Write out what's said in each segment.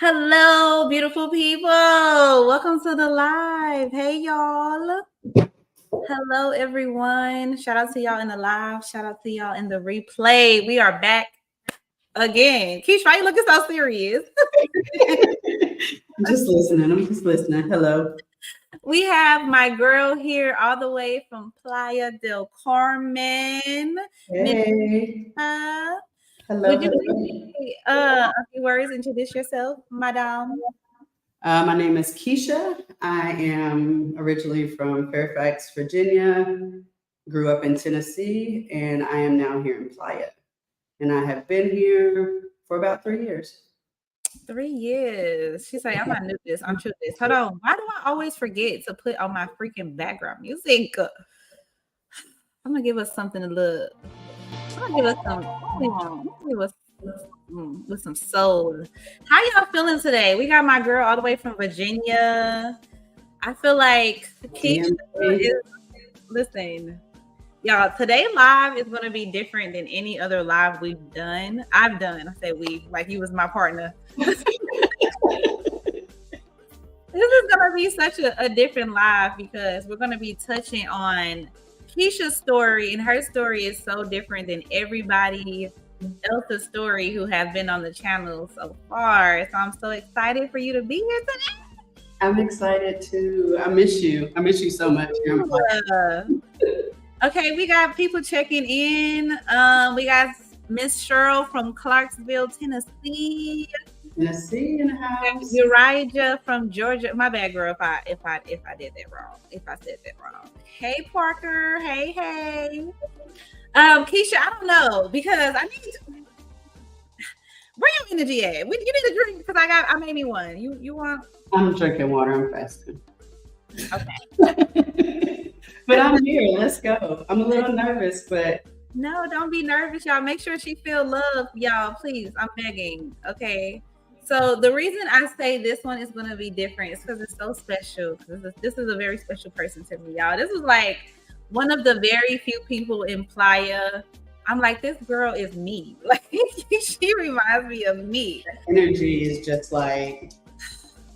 Hello, beautiful people. Welcome to the live. Hey, y'all. Hello, everyone. Shout out to y'all in the live. Shout out to y'all in the replay. We are back again. Kissha, why you looking so serious? I'm just listening. Hello. We have my girl here all the way from Playa del Carmen. Hey. Hello. Would you say a few words, introduce yourself, madame? My name is Kissha. I am originally from Fairfax, Virginia, grew up in Tennessee, and I am now here in Playa. And I have been here for about 3 years. 3 years. She's like, I'm not new this. I'm true this. Hold on. Why do I always forget to put on my freaking background music? I'm gonna give us something to look. I'm gonna give us some. With some soul. How y'all feeling today? We got my girl all the way from Virginia. I feel like Kissha is. Listen, y'all. Today live is gonna be different than any other live we've done. I've done. I said we, like he was my partner. This is gonna be such a different live because we're gonna be touching on Kissha's story, and her story is so different than everybody else's story who have been on the channel so far. So I'm so excited for you to be here today. I'm excited too. I miss you. I miss you so much. Okay, we got people checking in. We got Miss Cheryl from Clarksville, Tennessee. Tennessee in the house. Uriah from Georgia. My bad, girl, if I did that wrong. If I said that wrong. Hey, Parker. Hey. Kissha, I don't know because I need to. Where your energy at? You need a drink because I made me one. You want? I'm drinking water. I'm fasting. Okay. But I'm here. Let's go. I'm a little nervous, but. No, don't be nervous, y'all. Make sure she feel love, y'all. Please, I'm begging. Okay. So the reason I say this one is going to be different is because it's so special. This is a very special person to me, y'all. This was like one of the very few people in Playa. I'm like, this girl is me. Like, she reminds me of me. Energy is just like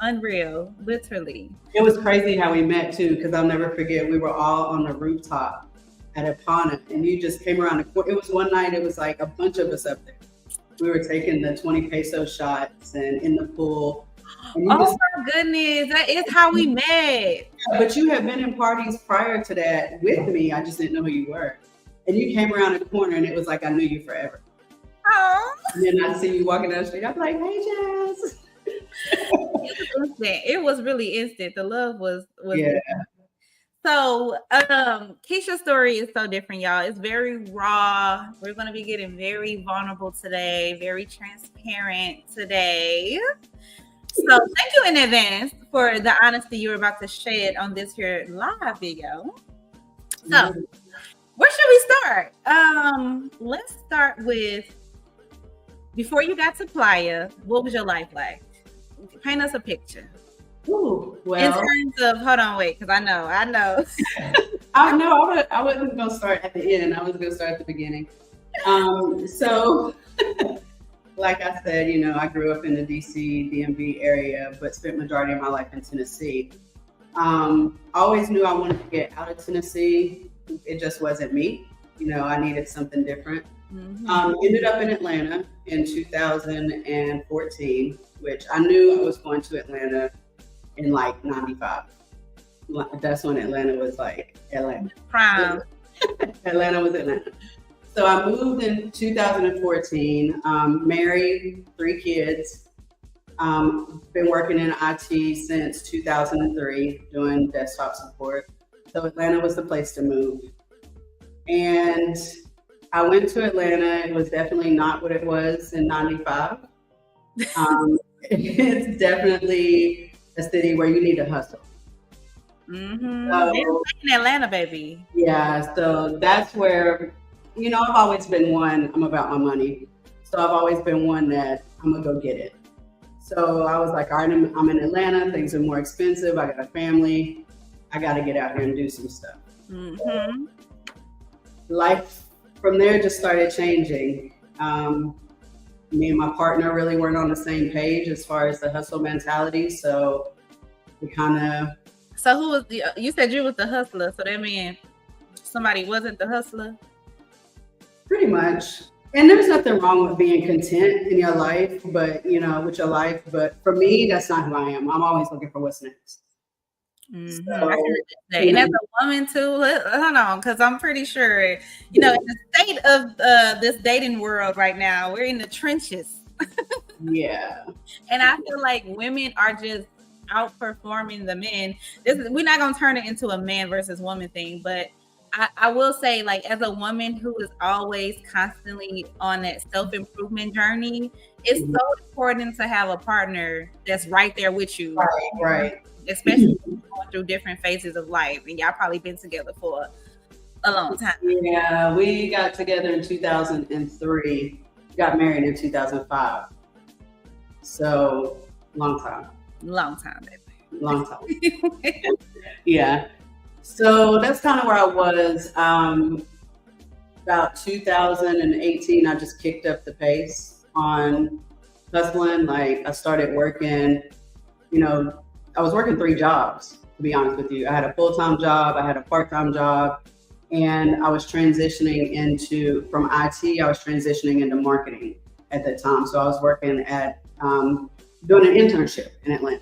unreal, literally. It was crazy how we met too, because I'll never forget. We were all on the rooftop at Ipana, and you just came around the corner. It was one night. It was like a bunch of us up there. We were taking the 20 peso shots and in the pool. My goodness, that is how we met. Yeah, but you had been in parties prior to that with me. I just didn't know who you were. And you came around the corner and it was like I knew you forever. Oh. And then I see you walking down the street. I'm like, hey, Jazz. It was really instant. The love was yeah. So, Kissha's story is so different, y'all. It's very raw. We're going to be getting very vulnerable today, very transparent today. So, thank you in advance for the honesty you were about to shed on this here live video. So, where should we start? Let's start with, before you got to Playa, what was your life like? Paint us a picture. Ooh, well, in terms of, hold on, wait, because I know. I wasn't going to start at the end. I was going to start at the beginning. So, like I said, I grew up in the DC, DMV area, but spent majority of my life in Tennessee. Always knew I wanted to get out of Tennessee. It just wasn't me. I needed something different. Mm-hmm. Ended up in Atlanta in 2014, which I knew I was going to Atlanta in like 95. That's when Atlanta was like Atlanta. Prime. Atlanta was Atlanta. So I moved in 2014, married, 3 kids. Been working in IT since 2003, doing desktop support. So Atlanta was the place to move. And I went to Atlanta. It was definitely not what it was in 95. It's definitely a city where you need to hustle. Mm-hmm. So, in Atlanta, baby. Yeah, so that's where, I've always been one, I'm about my money. So I've always been one that I'm gonna go get it. So I was like, all right, I'm in Atlanta, things are more expensive, I got a family, I gotta get out here and do some stuff. Mm-hmm. Life from there just started changing. Me and my partner really weren't on the same page as far as the hustle mentality. So we kind of. So who was you said you was the hustler. So that means somebody wasn't the hustler? Pretty much. And there's nothing wrong with being content in your life, but with your life. But for me, that's not who I am. I'm always looking for what's next. Mm-hmm. So, and as a woman too, hold on, because I'm pretty sure, in the state of this dating world right now, we're in the trenches. Yeah. And I feel like women are just outperforming the men. We're not gonna turn it into a man versus woman thing, but I will say, like, as a woman who is always constantly on that self-improvement journey, it's so important to have a partner that's right there with you. Right. Especially going through different phases of life. And y'all probably been together for a long time. Yeah, we got together in 2003, got married in 2005. So, long time. Long time, baby. Long time. Yeah. So that's kind of where I was. About 2018, I just kicked up the pace on hustling. Like, I started working, I was working 3 jobs, to be honest with you. I had a full-time job, I had a part-time job, and I was transitioning from IT, I was transitioning into marketing at that time. So I was working at, doing an internship in Atlanta.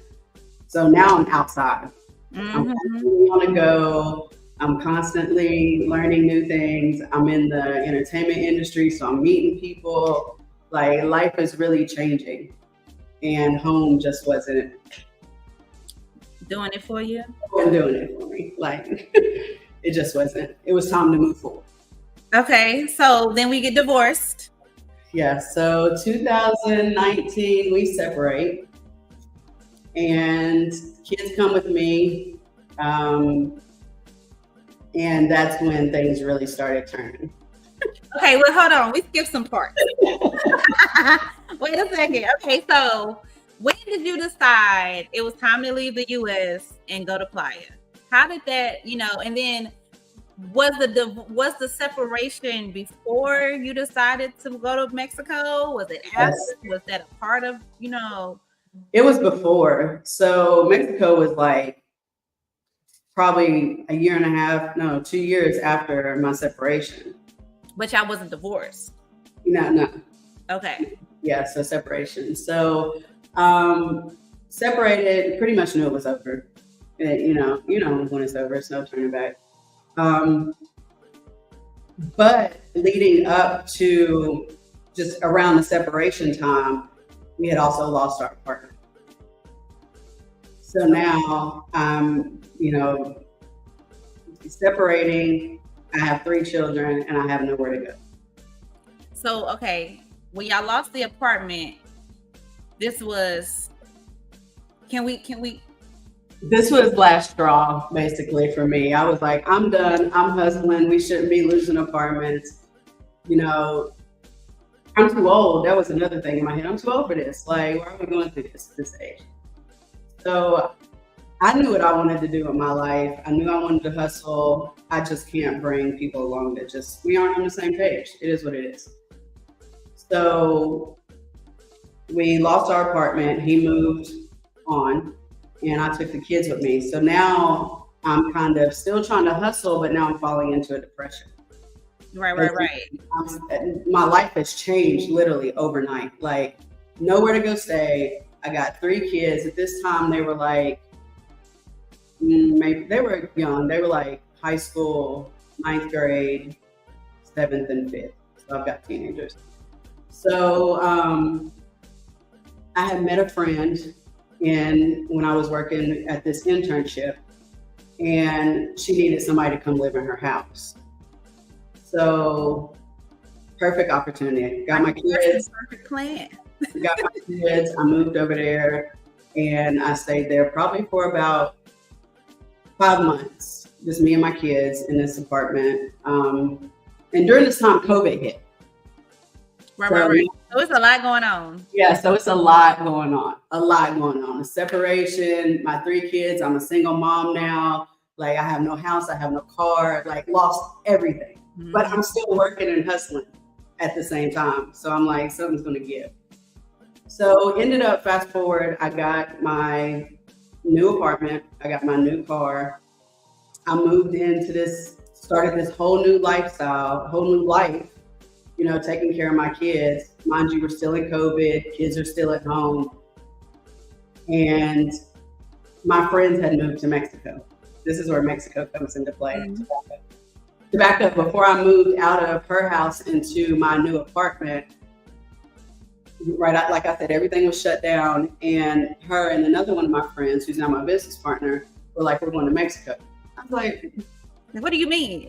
So now I'm outside. I'm constantly on the go. I'm constantly learning new things. I'm in the entertainment industry, so I'm meeting people. Like, life is really changing, and home just wasn't doing it for you. Wasn't doing it for me. Like, it just wasn't. It was time to move forward. Okay, so then we get divorced. Yeah. So 2019, we separate. And kids come with me, and that's when things really started turning. Okay, well, hold on. We skipped some parts. Wait a second. Okay, so when did you decide it was time to leave the U.S. and go to Playa? How did that, and then was the separation before you decided to go to Mexico? Was it after? Yes. Was that a part of, It was before. So Mexico was like probably 2 years after my separation. But y'all wasn't divorced? No. Okay. Yeah, so separation. So separated, pretty much knew it was over. And, when it's over, it's no turning back. But leading up to just around the separation time, we had also lost our partner. So now I'm, separating. I have 3 children and I have nowhere to go. So, okay, when y'all lost the apartment, this was, this was last straw, basically, for me. I was like, I'm done. I'm hustling. We shouldn't be losing apartments. I'm too old. That was another thing in my head. I'm too old for this. Like, why are we going through this age? So I knew what I wanted to do in my life. I knew I wanted to hustle. I just can't bring people along that we aren't on the same page. It is what it is. So we lost our apartment. He moved on, and I took the kids with me. So now I'm kind of still trying to hustle, but now I'm falling into a depression. Right. My life has changed literally overnight. Like, nowhere to go stay. I got 3 kids. At this time, they were like, maybe they were young. They were like high school, 9th grade, 7th and 5th. So I've got teenagers. So I had met a friend when I was working at this internship, and she needed somebody to come live in her house. So perfect opportunity. Got my kids. Perfect plan. Got my kids. I moved over there, and I stayed there probably for about 5 months. Just me and my kids in this apartment. And during this time, COVID hit. Right. So it's a lot going on. Yeah, so it's a lot going on. A separation, my 3 kids. I'm a single mom now. Like, I have no house, I have no car, like, lost everything. Mm-hmm. But I'm still working and hustling at the same time. So I'm like, something's going to give. So ended up, fast forward, I got my new apartment. I got my new car. I moved into this, started this whole new lifestyle, whole new life, taking care of my kids. Mind you, we're still in COVID, kids are still at home. And my friends had moved to Mexico. This is where Mexico comes into play. Mhm. To back up, before I moved out of her house into my new apartment, like I said, everything was shut down. And her and another one of my friends, who's now my business partner, were like, we're going to Mexico. I was like, what do you mean?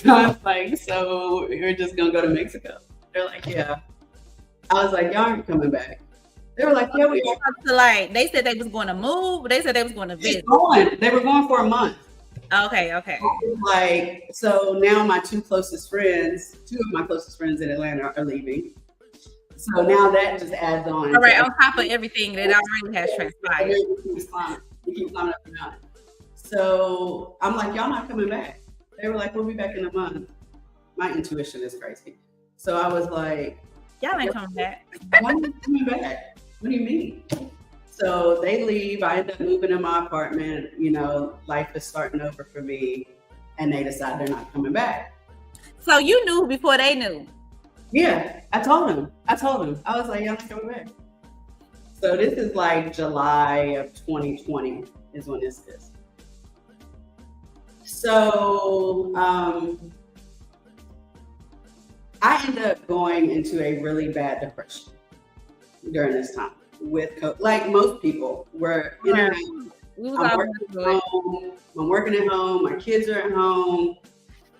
I was like, so you're just going to go to Mexico? They're like, yeah. I was like, y'all aren't coming back. They were like, yeah, we are. So like, they said they was going to move. They said they was going to visit. They were going for a month. Okay. Like, so now my two of my closest friends in Atlanta are leaving. So now that just adds on. All right, on top of everything that already has transpired. We keep climbing up and down. So I'm like, y'all not coming back. They were like, we'll be back in a month. My intuition is crazy. So I was like, y'all ain't coming back. Why are you coming back? What do you mean? So they leave. I end up moving in my apartment. Life is starting over for me. And they decide they're not coming back. So you knew before they knew? Yeah, I told them. I was like, y'all not coming back. So this is like July of 2020 is when this is. So I ended up going into a really bad depression during this time with like most people. We're in and out. I'm working at home. My kids are at home.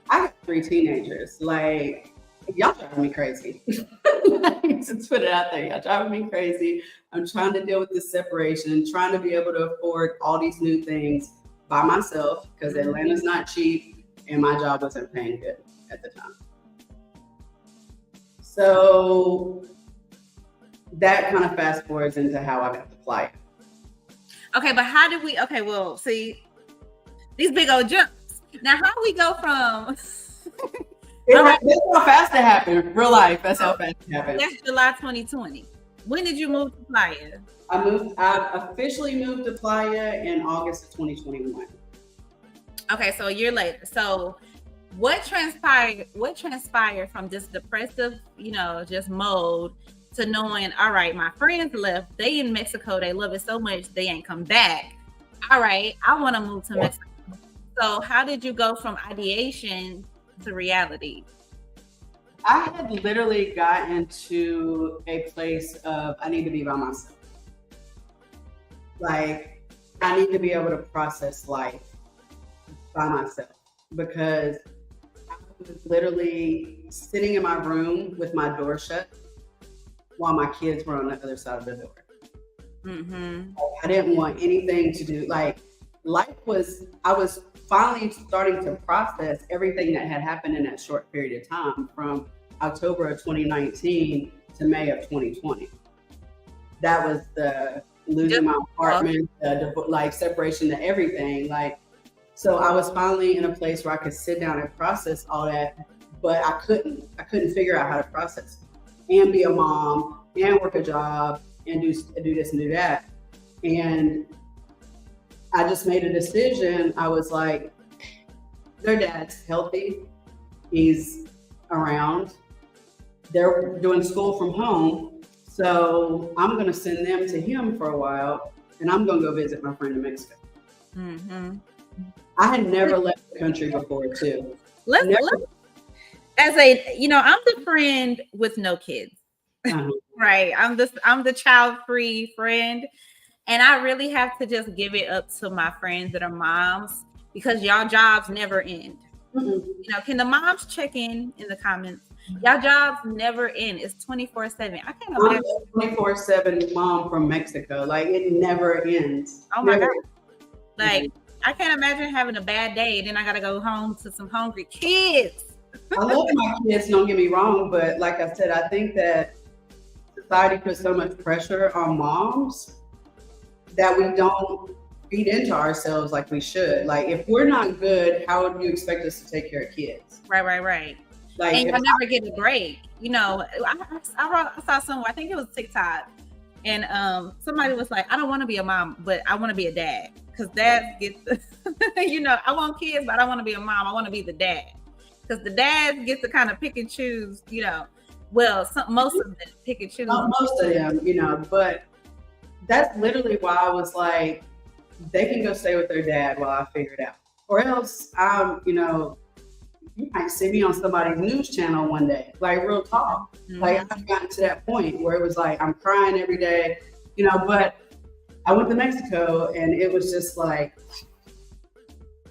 I got 3 teenagers. Like, y'all driving me crazy. Just put it out there. Y'all driving me crazy. I'm trying to deal with this separation, trying to be able to afford all these new things by myself because Atlanta's not cheap and my job wasn't paying good at the time. So that kind of fast forwards into how I got to Playa. Okay, but how did we? Okay, well, see these big old jumps. Now, how do we go from? That's how fast it happened. Real life. That's how fast it happened. That's July 2020. When did you move to Playa? I officially moved to Playa in August of 2021. Okay, so a year later. So what transpired from this depressive, just mode to knowing, all right, my friends left, they in Mexico, they love it so much, they ain't come back. All right, I want to move to Mexico. So how did you go from ideation to reality? I had literally gotten to a place of, I need to be by myself. Like, I need to be able to process life by myself because I was literally sitting in my room with my door shut while my kids were on the other side of the door. Mm-hmm. I didn't want anything to do, like, I was finally starting to process everything that had happened in that short period of time from October of 2019 to May of 2020. That was the losing my apartment, the separation to everything. Like, so I was finally in a place where I could sit down and process all that, but I couldn't figure out how to process it and be a mom and work a job and do this and do that. And I just made a decision. I was like, their dad's healthy. He's around. They're doing school from home. So I'm going to send them to him for a while and I'm going to go visit my friend in Mexico. Mm-hmm. I had never left the country before too. I'm the friend with no kids. Uh-huh. Right. I'm the child-free friend. And I really have to just give it up to my friends that are moms because y'all jobs never end. Mm-hmm. Can the moms check in the comments? Y'all jobs never end. It's 24/7. I can't imagine. I'm a 24/7 mom from Mexico. Like, it never ends. Oh my God. Like, I can't imagine having a bad day. Then I got to go home to some hungry kids. I love my kids, don't get me wrong. But like I said, I think that society puts so much pressure on moms that we don't feed into ourselves like we should. Like, if we're not good, how would you expect us to take care of kids? Right. Like, And if you'll never get a break. You know, I saw somewhere, I think it was TikTok, and somebody was like, I don't want to be a mom, but I want to be a dad. Because dads get the, you know, I want kids, but I want to be a mom. I want to be the dad. Because the dads get to kind of pick and choose, you know. Well, most of them pick and choose. most of them, you know, but that's literally why I was like, they can go stay with their dad while I figure it out. Or else, you know, you might see me on somebody's news channel one day, like real talk. Mm-hmm. Like I've gotten to that point where it was like, I'm crying every day, you know, but I went to Mexico and it was just like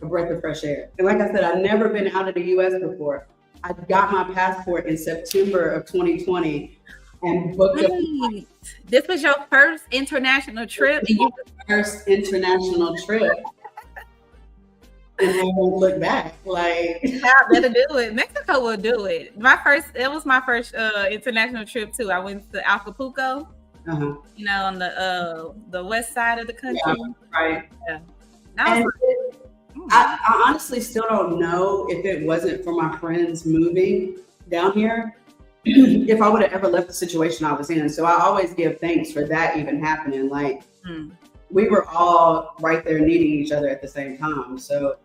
a breath of fresh air. And like I said, I've never been out of the US before. I got my passport in September of 2020 and booked Wait, this was your first international trip? First international trip. And I won't look back. Like, I better do it. Mexico will do it. It was my first international trip too. I went to Acapulco, you know, on the west side of the country. Yeah, right. Yeah. And I honestly still don't know if it wasn't for my friends moving down here, if I would have ever left the situation I was in. So I always give thanks for that even happening. Like, we were all right there needing each other at the same time. So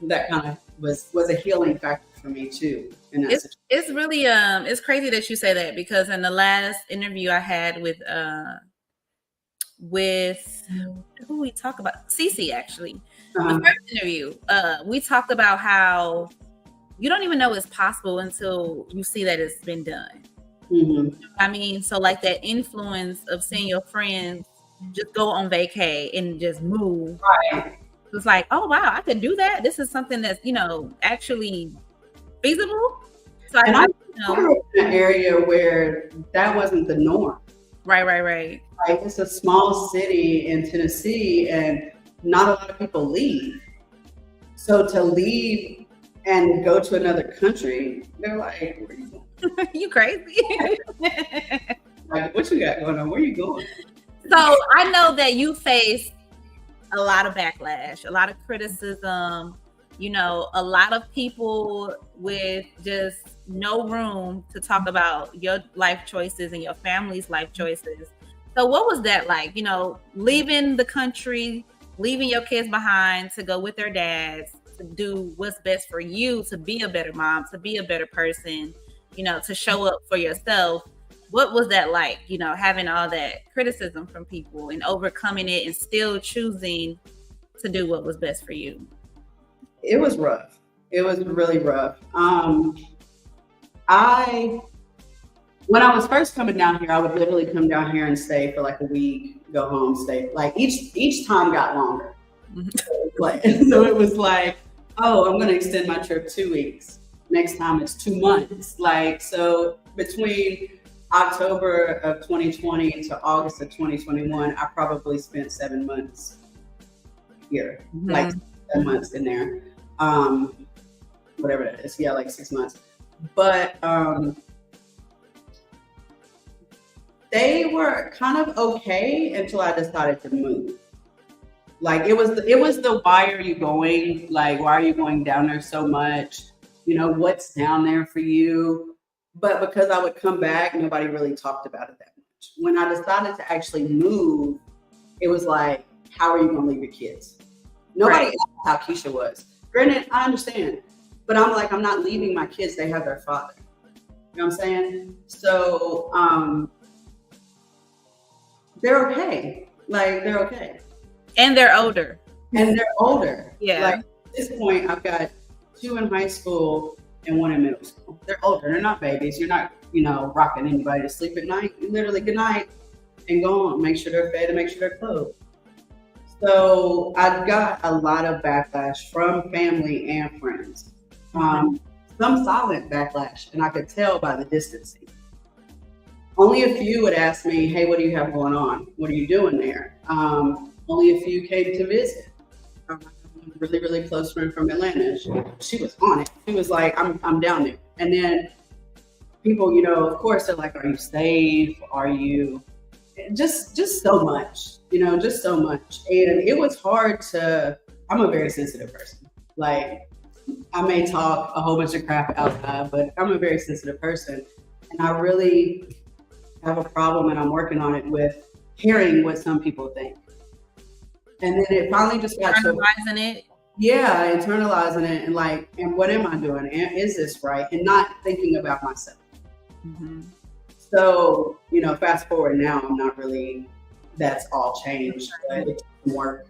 that kind of was a healing factor for me too. It's really it's crazy that you say that, because in the last interview I had with who we talk about, Cece actually. The first interview, we talked about how you don't even know it's possible until you see that it's been done. I mean, so like that influence of seeing your friends just go on vacay and just move. Right. It's like, oh wow, I could do that. This is something that's, you know, actually feasible. So I grew up in an area where that wasn't the norm. Right. Like, it's a small city in Tennessee and not a lot of people leave. So to leave and go to another country, they're like, where are you going? You crazy. Like, what you got going on? Where are you going? So I know that you face a lot of backlash, a lot of criticism, you know, a lot of people with just no room to talk about your life choices and your family's life choices. So what was that like, you know, leaving the country, leaving your kids behind to go with their dads, to do what's best for you, to be a better mom, to be a better person, you know, to show up for yourself? What was that like, you know, having all that criticism from people and overcoming it and still choosing to do what was best for you? It was rough. It was really rough. When I was first coming down here, I would literally come down here and stay for like a week, go home, stay. Like each time got longer. Like, so it was like, oh, I'm going to extend my trip 2 weeks. Next time it's 2 months. Like, so between October of 2020 to August of 2021, I probably spent 7 months here, like 7 months in there. Whatever that is. Yeah, like 6 months. But they were kind of okay until I decided to move. Like, it was the why are you going? Like, why are you going down there so much? You know, what's down there for you? But because I would come back, nobody really talked about it that much. When I decided to actually move, it was like, how are you going to leave your kids? Nobody asked how Kissha was. Granted, I understand. But I'm like, I'm not leaving my kids. They have their father. You know what I'm saying? So they're okay. Like, they're okay. And they're older. Yeah. Like, at this point, I've got 2 in high school and 1 in middle school. They're older. They're not babies. You're not, you know, rocking anybody to sleep at night. You literally good night and go on. Make sure they're fed and make sure they're clothed. So I got a lot of backlash from family and friends. Some silent backlash, and I could tell by the distancing. Only a few would ask me, hey, what do you have going on? What are you doing there? Only a few came to visit. A really, really close friend from Atlanta. She was on it. She was like, I'm down there. And then people, you know, of course, they're like, are you safe? Are you just so much, you know, just so much. And it was hard I'm a very sensitive person. Like, I may talk a whole bunch of crap outside, but I'm a very sensitive person. And I really have a problem, and I'm working on it with hearing what some people think. And then it finally just got to, Internalizing it. yeah, internalizing it and like, and what am I doing? And is this right? And not thinking about myself. Mm-hmm. So, fast forward now, I'm not really, that's all changed. But it took some work.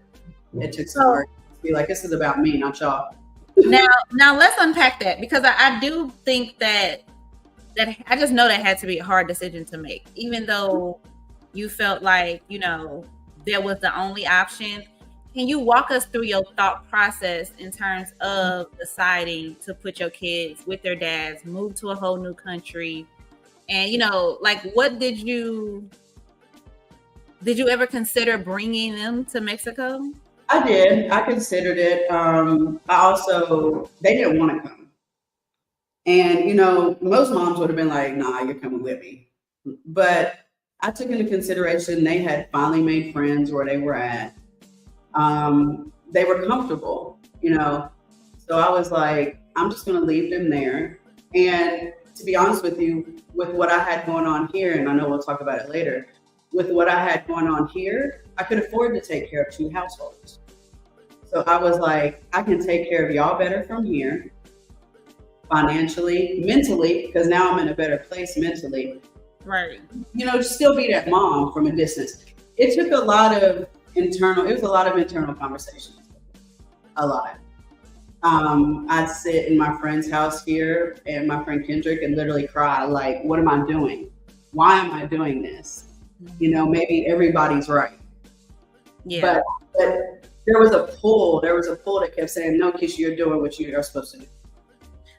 It took some work to be like, this is about me, not y'all. Now let's unpack that, because I do think that I just know that had to be a hard decision to make, even though you felt like, there was the only option. Can you walk us through your thought process in terms of deciding to put your kids with their dads, move to a whole new country? And, like, what did you ever consider bringing them to Mexico? I did. I considered it. They didn't want to come. And, most moms would have been like, nah, you're coming with me. But I took into consideration they had finally made friends where they were at. They were comfortable, So I was like, I'm just going to leave them there. And to be honest with you, with what I had going on here, and I know we'll talk about it later, with what I had going on here, I could afford to take care of 2 households. So I was like, I can take care of y'all better from here, financially, mentally, because now I'm in a better place mentally. Right. Still be that mom from a distance. It took a lot of internal conversations. A lot. I'd sit in my friend's house here and my friend Kendrick and literally cry, like, what am I doing? Why am I doing this? Maybe everybody's right. Yeah. But there was a pull that kept saying, no, Kissha, you're doing what you are supposed to do.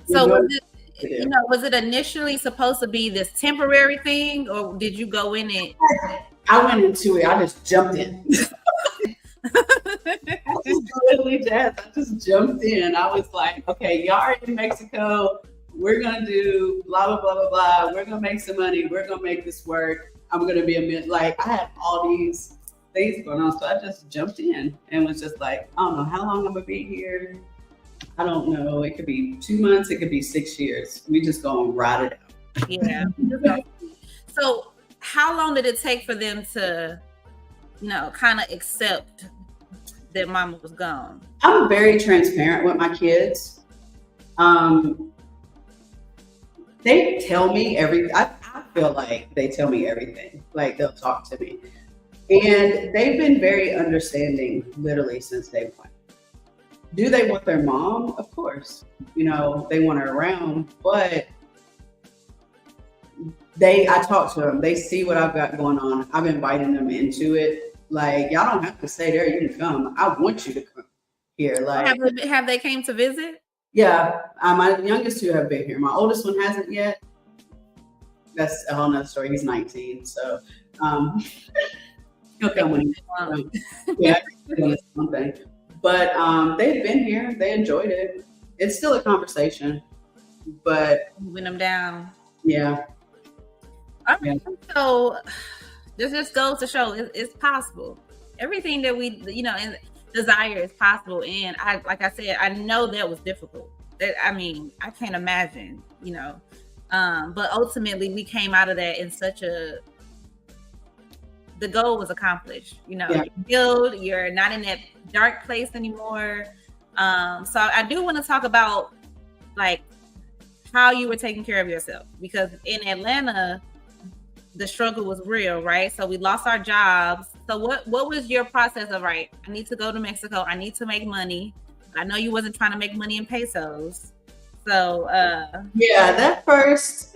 So was it initially supposed to be this temporary thing, or did you go in it? I went into it. I just jumped in. I just jumped in. I was like, okay, y'all are in Mexico. We're going to do blah, blah, blah, blah, blah. We're going to make some money. We're going to make this work. I'm going to be I had all these things going on. So I just jumped in and was just like, I don't know how long I'm going to be here. I don't know. It could be 2 months. It could be 6 years. We just go and ride it out. Yeah. So how long did it take for them to, kind of accept that mama was gone? I'm very transparent with my kids. They tell me everything. I feel like they tell me everything. Like, they'll talk to me. And they've been very understanding literally since day one. Do they want their mom? Of course. They want her around, but I talk to them. They see what I've got going on. I've invited them into it. Like, y'all don't have to stay there. You can come. I want you to come here. Like, have they came to visit? Yeah. My youngest 2 have been here. My oldest one hasn't yet. That's a whole nother story. He's 19. So he'll come when he's yeah, something. But they've been here. They enjoyed it. It's still a conversation. But moving them down. Yeah. All right. Yeah. So this just goes to show it's possible. Everything that we, and desire is possible. And like I said, I know that was difficult. I can't imagine, but ultimately we came out of that in the goal was accomplished. You're healed, you're not in that dark place anymore. So I do want to talk about like how you were taking care of yourself, because in Atlanta, the struggle was real, right? So we lost our jobs. So what was your process of, right, I need to go to Mexico. I need to make money. I know you wasn't trying to make money in pesos. So that first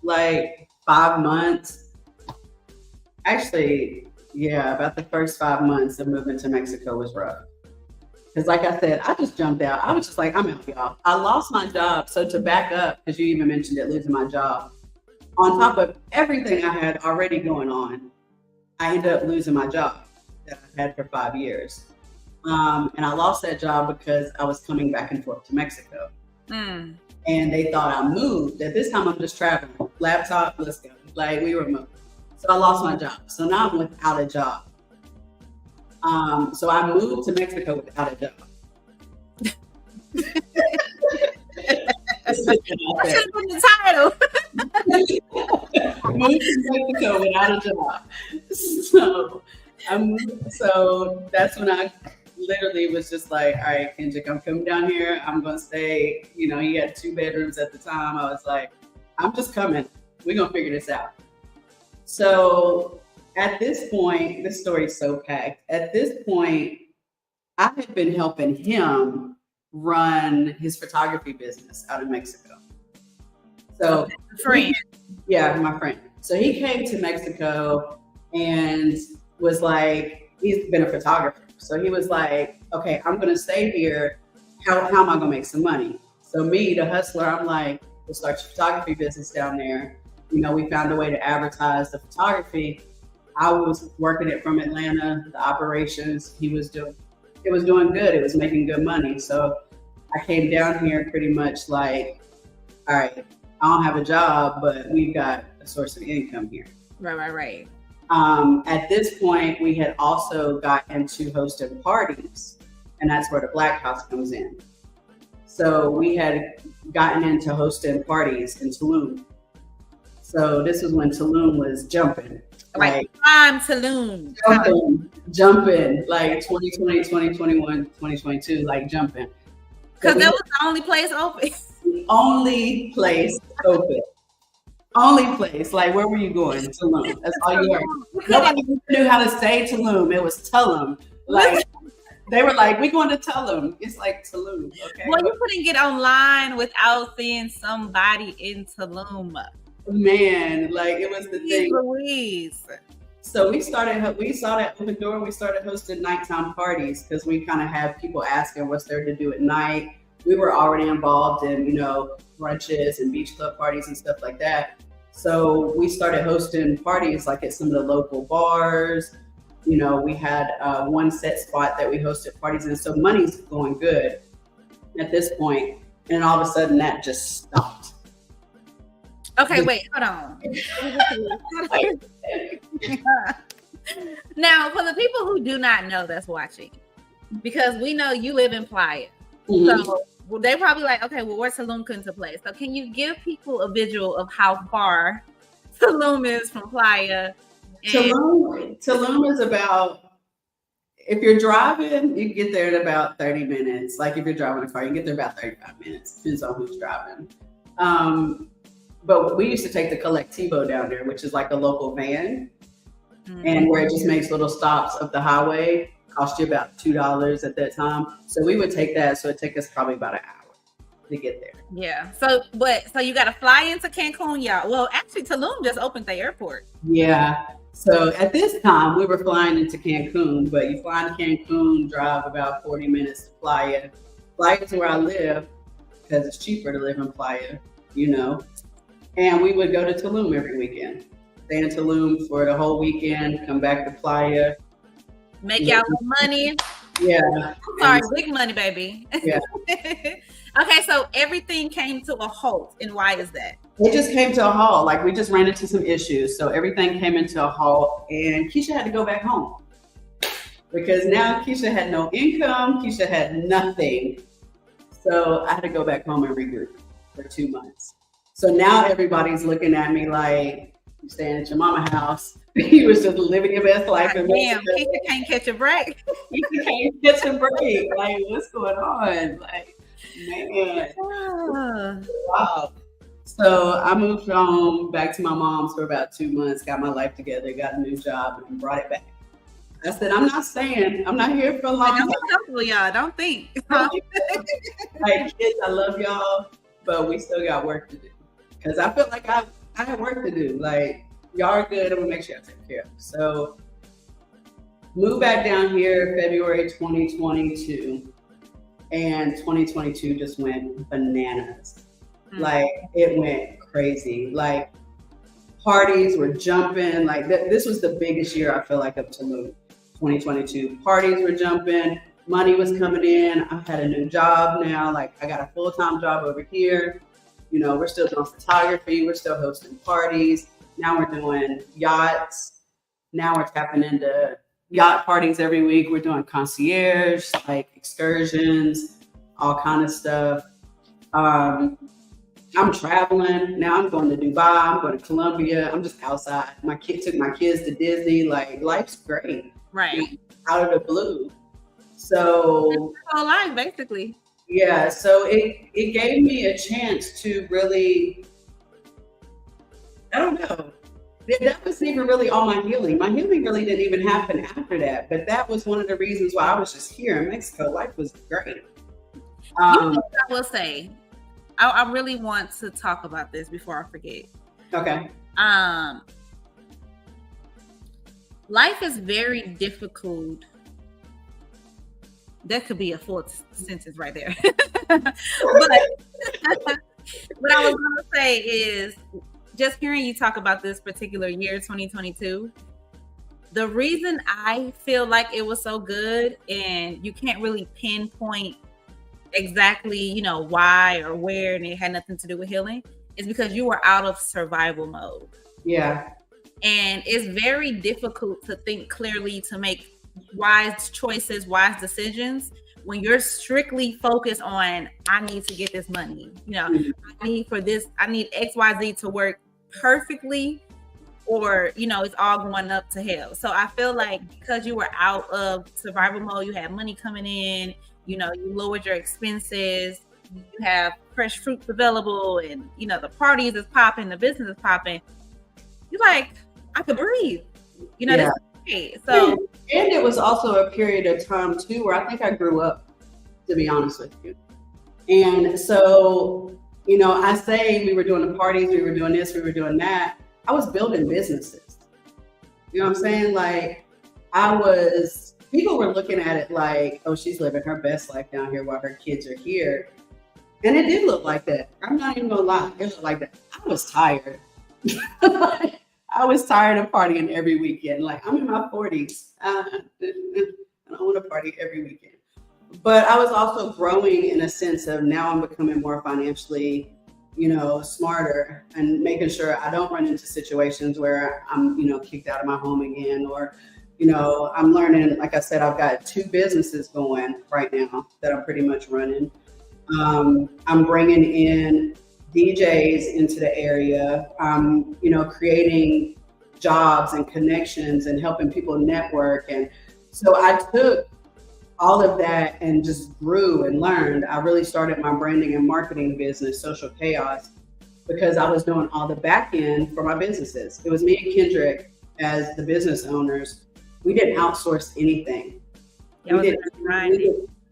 like 5 months, actually, about the first 5 months of moving to Mexico was rough. Because like I said, I just jumped out. I was just like, I'm out, y'all. I lost my job. So to back up, because you even mentioned it, losing my job, on top of everything I had already going on, I ended up losing my job that I had for 5 years. And I lost that job because I was coming back and forth to Mexico. And they thought I moved. At this time, I'm just traveling. Laptop, let's go. Like, we were moving. So I lost my job. So now I'm without a job. So I moved to Mexico without a job. I should have put the title. Moved to Mexico without a job. So so that's when I literally was just like, all right, Kendrick, I'm coming down here. I'm gonna stay. He had 2 bedrooms at the time. I was like, I'm just coming. We're gonna figure this out. So at this point, this story is so packed. At this point, I had been helping him run his photography business out of Mexico. So friend. Yeah, my friend. So he came to Mexico and was like, he's been a photographer. So he was like, okay, I'm gonna stay here. How am I gonna make some money? So me, the hustler, I'm like, we'll start your photography business down there. We found a way to advertise the photography. I was working it from Atlanta, the operations. It was doing good. It was making good money. So I came down here pretty much like, all right, I don't have a job, but we've got a source of income here. Right. At this point, we had also got into hosting parties, and that's where the Black Hause comes in. So we had gotten into hosting parties in Tulum. So this was when Tulum was jumping. Like prime Tulum. Jumping, like 2020, 2021, 2022, like jumping. Because that was the only place open. The only place open. Only place. Like, where were you going? Tulum. That's all you heard. Nobody knew how to say Tulum. It was Tulum. Like, they were like, we're going to Tulum. It's like Tulum. Okay. Well, you couldn't get online without seeing somebody in Tulum. Man, like, it was the thing. Louise. So we saw that open door. We started hosting nighttime parties because we kind of had people asking what's there to do at night. We were already involved in, brunches and beach club parties and stuff like that. So we started hosting parties like at some of the local bars. We had one set spot that we hosted parties in. So money's going good at this point. And all of a sudden that just stopped. Okay, wait, hold on. Now, for the people who do not know that's watching, because we know you live in Playa. Mm-hmm. So they probably like, okay, well, where's Tulum come into play? So can you give people a visual of how far Tulum is from Playa? Tulum is about, if you're driving, you can get there in about 30 minutes. Like if you're driving a car, you can get there about 35 minutes. Depends on who's driving. But we used to take the Colectivo down there, which is like a local van. Mm-hmm. And where it just makes little stops up the highway. Cost you about $2 at that time. So we would take that. So it took us probably about an hour to get there. Yeah. So you got to fly into Cancun, y'all. Well, actually, Tulum just opened the airport. Yeah. So at this time, we were flying into Cancun, but you fly into Cancun, drive about 40 minutes to Playa. Playa is where I live because it's cheaper to live in Playa, And we would go to Tulum every weekend. Stay in Tulum for the whole weekend, come back to Playa. Make y'all money. Yeah. Sorry, big money, baby. Yeah. Okay, so everything came to a halt. And why is that? It just came to a halt. Like we just ran into some issues. So everything came into a halt and Kissha had to go back home. Because now Kissha had no income. Kissha had nothing. So I had to go back home and regroup for 2 months. So now everybody's looking at me like, you're staying at your mama's house. He was just living your best life. Damn, Kissha can't catch a break. Kissha can't catch a break. Like, what's going on? Like, man. Wow. So I moved home back to my mom's for about 2 months, got my life together, got a new job, and brought it back. I said, I'm not staying. I'm not here for a long time. Don't be comfortable, y'all. Don't think. Like, kids, I love y'all, but we still got work to do. Because I feel like I have work to do. Like, y'all are good. I'm going to make sure I take care of them. So, moved back down here February 2022. And 2022 just went bananas. Mm-hmm. Like, it went crazy. Like, parties were jumping. Like, this was the biggest year, I feel like, of Tulum. 2022. Parties were jumping. Money was coming in. I had a new job now. Like, I got a full-time job over here. We're still doing photography. We're still hosting parties. Now we're doing yachts. Now we're tapping into yacht parties every week. We're doing concierge, like excursions, all kind of stuff. I'm traveling now. I'm going to Dubai. I'm going to Colombia. I'm just outside. My kid took my kids to Disney. Like, life's great, Right. out of the blue. So Whole life, basically. yeah, so it gave me a chance to really, I don't know. That wasn't even really all my healing. My healing really didn't even happen after that. But that was one of the reasons why I was just here in Mexico. Life was great. You know what I will say, I really want to talk about this before I forget. Okay. Life is very difficult. That could be a full sentence right there. But what I was going to say is, just hearing you talk about this particular year, 2022, the reason I feel like it was so good, and you can't really pinpoint exactly, you know, why or where, and it had nothing to do with healing, is because you were out of survival mode. Yeah. And it's very difficult to think clearly, to make wise choices, wise decisions, when you're strictly focused on, I need to get this money. You know, I need XYZ to work perfectly, or, you know, it's all going up to hell. So I feel like because you were out of survival mode, you had money coming in, you know, you lowered your expenses, you have fresh fruits available, and, you know, the parties is popping, the business is popping. You're like, I could breathe. You know, this is great. So, and it was also a period of time too where I think I grew up, to be honest with you. And so, you know, I say we were doing the parties, we were doing this, we were doing that. I was building businesses. You know what I'm saying? Like, people were looking at it like, oh, she's living her best life down here while her kids are here. And it did look like that. I'm not even gonna lie, it looked like that. I was tired. I was tired of partying every weekend. Like, I'm in my 40s. I don't want to party every weekend. But I was also growing in a sense of, now I'm becoming more financially, you know, smarter, and making sure I don't run into situations where I'm, you know, kicked out of my home again, or, you know, I'm learning. Like I said, I've got 2 businesses going right now that I'm pretty much running. I'm bringing in DJs into the area, you know, creating jobs and connections and helping people network. And so I took all of that and just grew and learned. I really started my branding and marketing business, Social Chaos, because I was doing all the back end for my businesses. It was me and Kendrick as the business owners. We didn't outsource anything. We did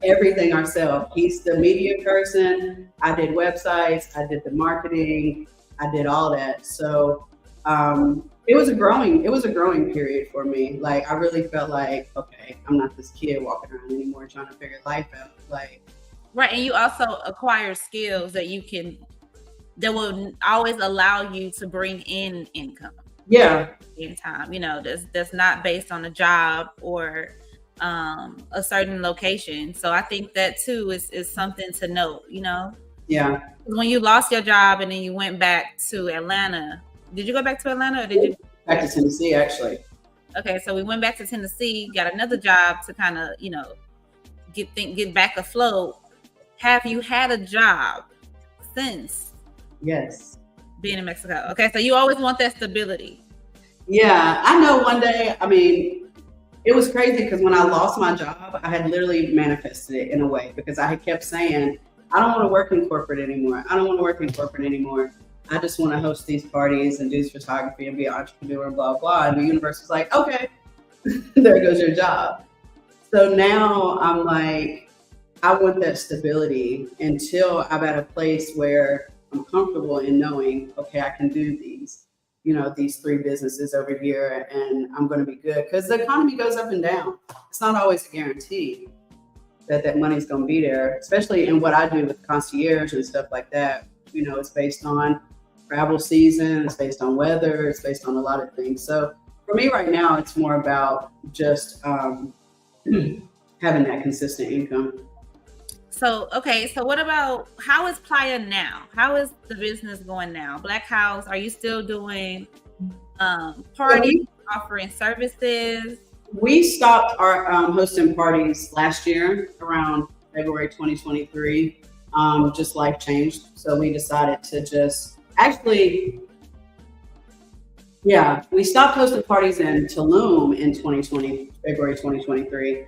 everything ourselves. He's the media person. I did websites. I did the marketing. I did all that. So it was a growing period for me. Like, I really felt like, okay, I'm not this kid walking around anymore trying to figure life out. Like, right. And you also acquire skills that that will always allow you to bring in income. Yeah. In time, you know, that's not based on a job or a certain location. So I think that too is something to note, you know. Yeah. When you lost your job and then you went back to Atlanta, did you go back to Atlanta, or did you back to Tennessee? Actually. Okay, so we went back to Tennessee, got another job to kind of, you know, get back afloat. Have you had a job since? Yes. Being in Mexico. Okay, so you always want that stability. Yeah, I know one day, I mean, it was crazy because when I lost my job, I had literally manifested it in a way, because I had kept saying, I don't want to work in corporate anymore. I don't want to work in corporate anymore. I just want to host these parties and do photography and be an entrepreneur and blah, blah. And the universe was like, okay, there goes your job. So now I'm like, I want that stability until I'm at a place where I'm comfortable in knowing, okay, I can do these, you know, these 3 businesses over here, and I'm going to be good, because the economy goes up and down. It's not always a guarantee that money's going to be there, especially in what I do with concierge and stuff like that. You know, it's based on travel season, it's based on weather, it's based on a lot of things. So for me right now, it's more about just having that consistent income. So, okay, so what about, how is Playa now? How is the business going now? Black Hause, are you still doing parties, offering services? We stopped our hosting parties last year around February 2023. Just life changed. So we decided to just actually, yeah, we stopped hosting parties in Tulum in February 2023,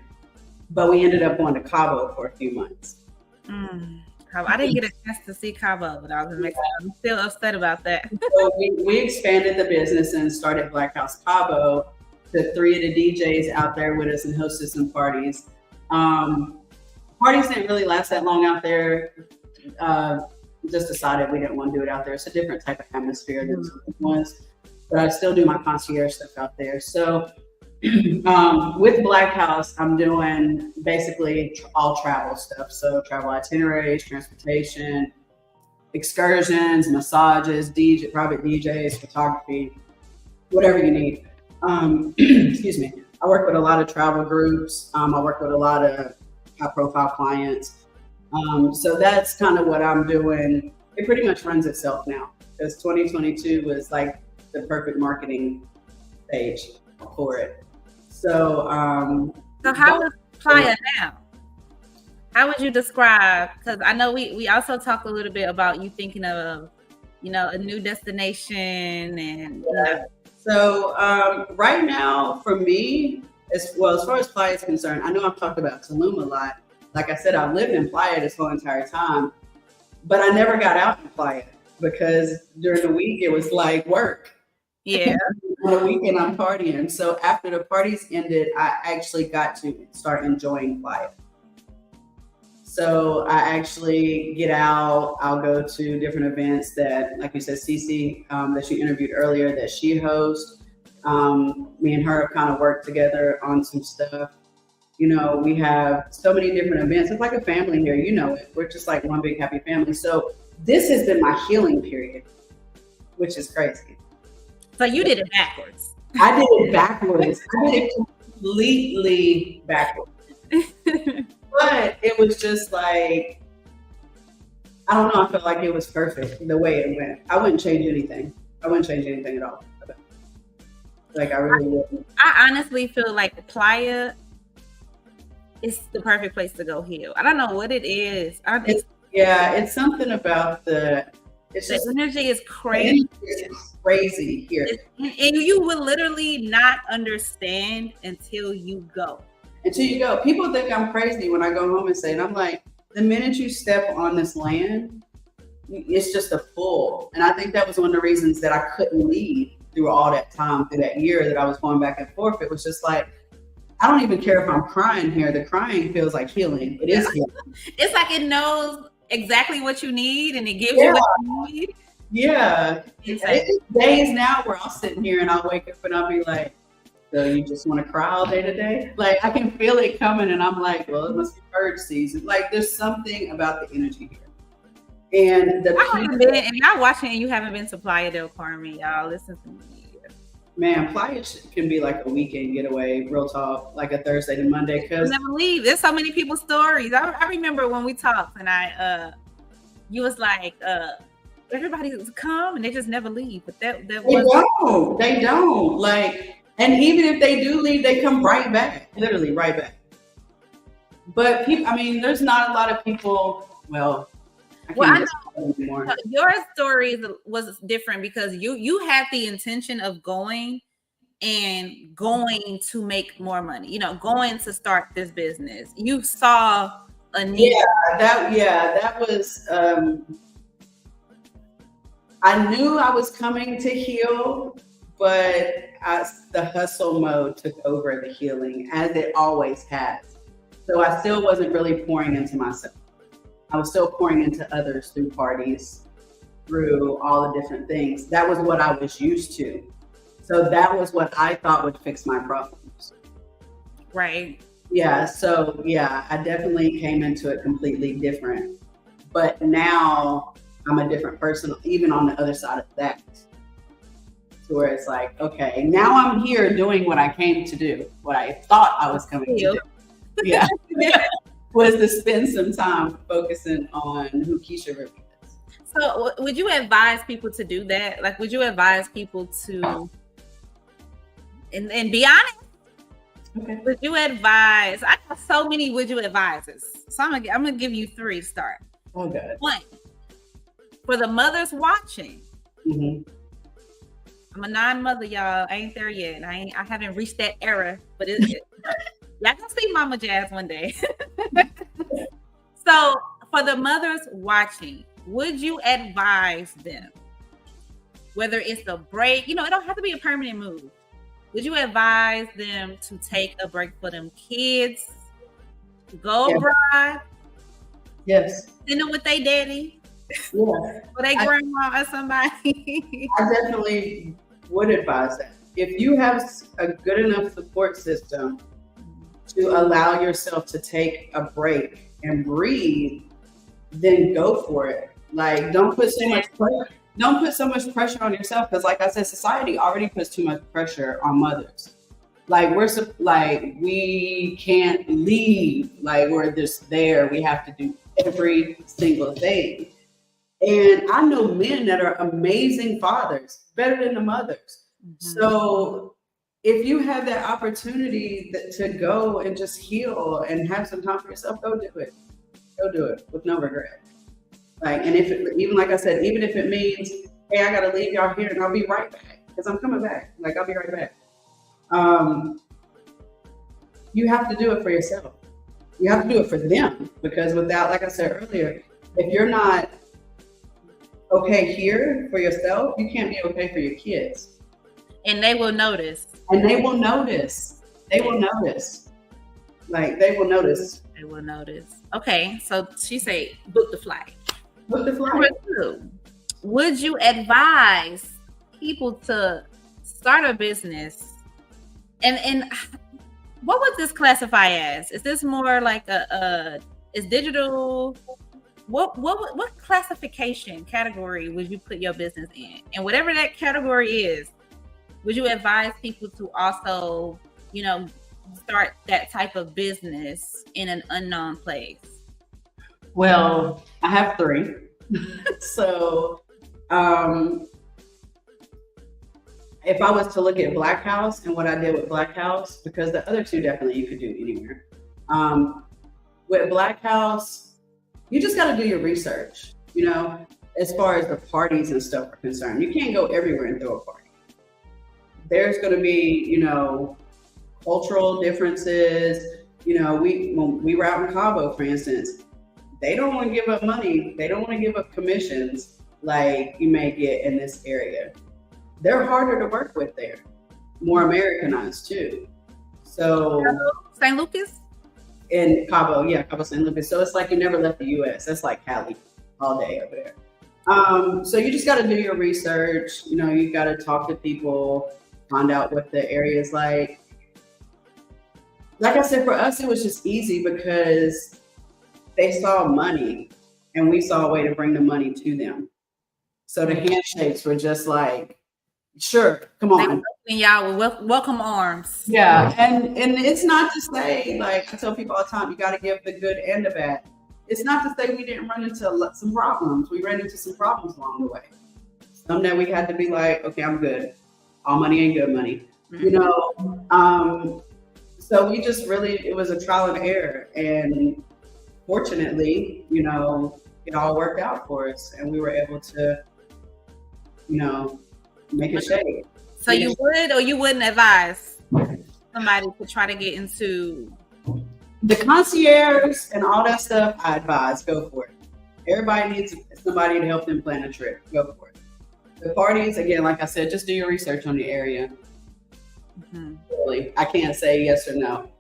but we ended up going to Cabo for a few months. I didn't get a chance to see Cabo, but I was in Mexico. I'm still upset about that. So we expanded the business and started Black Hause Cabo. The 3 of the DJs out there with us and hosted some parties. Parties didn't really last that long out there. Just decided we didn't want to do it out there. It's a different type of atmosphere than it was. But I still do my concierge stuff out there. So with Black Hause, I'm doing basically all travel stuff. So travel itineraries, transportation, excursions, massages, private DJs, photography, whatever you need. Excuse me. I work with a lot of travel groups. I work with a lot of high-profile clients. So that's kind of what I'm doing. It pretty much runs itself now because 2022 was like the perfect marketing stage for it. So how is Playa now? How would you describe? Because I know we also talked a little bit about you thinking of, a new destination and. So right now, for me, as far as Playa is concerned, I know I've talked about Tulum a lot. Like I said, I've lived in Playa this whole entire time, but I never got out in Playa because during the week it was like work. Yeah. On the weekend I'm partying. So after the parties ended, I actually got to start enjoying Playa. So I actually get out. I'll go to different events that, like you said, Cece, that you interviewed earlier, that she hosts. Me and her have kind of worked together on some stuff. We have so many different events. It's like a family here. We're just like one big happy family. So this has been my healing period, which is crazy. So you did it backwards. I did it backwards. I did it completely backwards. But it was just like, I don't know. I felt like it was perfect the way it went. I wouldn't change anything. I wouldn't change anything at all. Like I really wouldn't. I honestly feel like Playa is the perfect place to go heal. I don't know what it is. It's something about the energy is crazy. It's crazy here. And you will literally not understand until you go. People think I'm crazy when I go home and say, and I'm like, the minute you step on this land, it's just a pull. And I think that was one of the reasons that I couldn't leave through all that time, through that year that I was going back and forth. It was just like, I don't even care if I'm crying here. The crying feels like healing. It is healing. It's like it knows exactly what you need and it gives you what you need. Yeah. It's days now where I'll sit in here and I'll wake up and I'll be like, so you just want to cry all day today? Like I can feel it coming and I'm like, well, it must be purge season. Like there's something about the energy here. And if y'all watching and you haven't been to Playa del Carmen, y'all listen to me. Man, Playa can be like a weekend getaway, real talk, like a Thursday to Monday. Cause never leave. There's so many people's stories. I remember when we talked and you was like, everybody come and they just never leave. But they don't. Like, and even if they do leave, they come right back, literally right back. But there's not a lot of people. I know your story was different because you had the intention of going to make more money. Going to start this business. You saw a need. That was. I knew I was coming to heal, but the hustle mode took over the healing, as it always has. So I still wasn't really pouring into myself. I was still pouring into others through parties, through all the different things. That was what I was used to. So that was what I thought would fix my problems. Right. Yeah. So I definitely came into it completely different. But now I'm a different person, even on the other side of that. To where it's like, okay, now I'm here doing what I came to do, what I thought I was coming to do. Yeah. Was to spend some time focusing on who Kissha really is. So would you advise people to do that? Like, would you advise people to, and be honest? Okay. Would you advise? I have so many would you advises. So I'm gonna give you 3 to start. Oh, God. 1, for the mothers watching. Mm-hmm. I'm a non-mother, y'all. I ain't there yet. I haven't reached that era, but y'all gonna see Mama Jazz one day. So for the mothers watching, would you advise them, whether it's a break, it don't have to be a permanent move. Would you advise them to take a break for them kids, to go abroad? Yes. Send them with their daddy? Yeah. Or their grandma or somebody? I definitely would advise that. If you have a good enough support system to allow yourself to take a break and breathe, then go for it. Like, don't put so much pressure. Don't put so much pressure on yourself, because, like I said, society already puts too much pressure on mothers. Like, we can't leave. Like, we're just there. We have to do every single thing. And I know men that are amazing fathers, better than the mothers. Mm-hmm. So if you have that opportunity to go and just heal and have some time for yourself, go do it. Go do it with no regret. Like, and even like I said, even if it means, hey, I got to leave y'all here and I'll be right back, because I'm coming back. Like, I'll be right back. You have to do it for yourself. You have to do it for them, because without, like I said earlier, if you're not okay here for yourself, you can't be okay for your kids. And they will notice. And they will notice. They will notice. Like, they will notice. They will notice. Okay, so she said, book the flight. Book the flight. Number 2, would you advise people to start a business? And what would this classify as? Is this more like is digital? What classification category would you put your business in? And whatever that category is, would you advise people to also, start that type of business in an unknown place? Well, I have 3. So, if I was to look at Black Hause and what I did with Black Hause, because the other 2 definitely you could do anywhere. With Black Hause, you just got to do your research, as far as the parties and stuff are concerned. You can't go everywhere and throw a party. There's going to be, cultural differences. When we were out in Cabo, for instance, they don't want to give up money. They don't want to give up commissions like you may get in this area. They're harder to work with there. More Americanized too. So St. Lucas? In Cabo, yeah, Cabo San Lucas. So it's like you never left the US. That's like Cali all day over there. So you just got to do your research. You got to talk to people, find out what the area is like. Like I said, for us, it was just easy because they saw money and we saw a way to bring the money to them. So the handshakes were just like, sure, come on. And y'all with welcome arms. Yeah, and it's not to say, like I tell people all the time, you got to give the good and the bad. It's not to say we didn't run into some problems. We ran into some problems along the way. Some that we had to be like, okay, I'm good. All money ain't good money. Mm-hmm. So we just it was a trial and error. And fortunately, it all worked out for us. And we were able to, make a shake. So you would or you wouldn't advise somebody to try to get into the concierge and all that stuff? I advise, go for it. Everybody needs somebody to help them plan a trip. Go for it. The parties, again, like I said, just do your research on the area. Mm-hmm. Really, I can't say yes or no.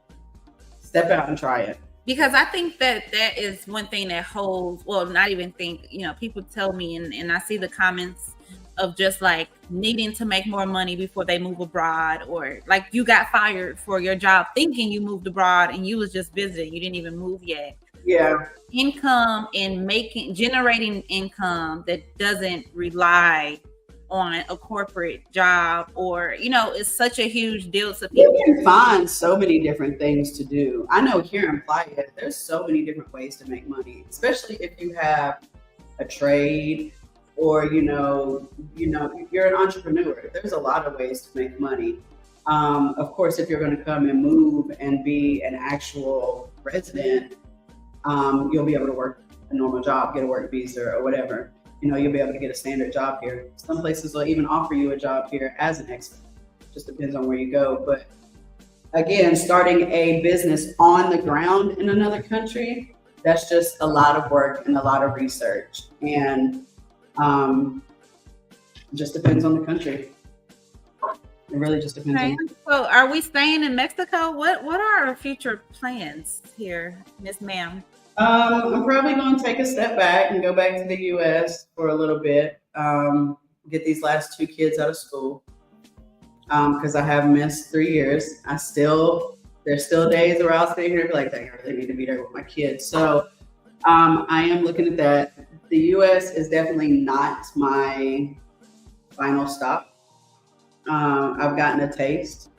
Step out and try it. Because I think that is one thing that holds, well, not even think, people tell me and I see the comments of just like needing to make more money before they move abroad, or like you got fired for your job thinking you moved abroad and you was just visiting, you didn't even move yet. Yeah. Income and generating income that doesn't rely on a corporate job, or it's such a huge deal to people. You can find so many different things to do. I know here in Playa, there's so many different ways to make money, especially if you have a trade or you're an entrepreneur. There's a lot of ways to make money. Of course, if you're going to come and move and be an actual resident, you'll be able to work a normal job, get a work visa or whatever. You'll be able to get a standard job here. Some places will even offer you a job here as an expat. Just depends on where you go. But again, starting a business on the ground in another country, that's just a lot of work and a lot of research. And just depends on the country. It really just depends. Okay. So are we staying in Mexico? What are our future plans here, Miss Ma'am? I'm probably going to take a step back and go back to the U.S. for a little bit. Get these last 2 kids out of school. Because I have missed 3 years. There's still days where I'll stay here and be like, dang, I really need to be there with my kids. So I am looking at that. The U.S. is definitely not my final stop. I've gotten a taste.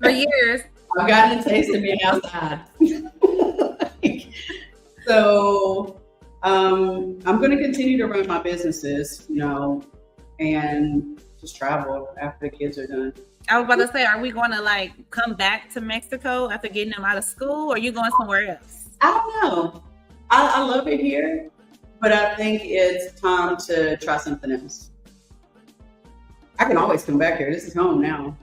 For years. I've gotten a taste of being outside. So I'm going to continue to run my businesses, and just travel after the kids are done. I was about to say, are we going to come back to Mexico after getting them out of school, or are you going somewhere else? I don't know. I love it here, but I think it's time to try something else. I can always come back here. This is home now.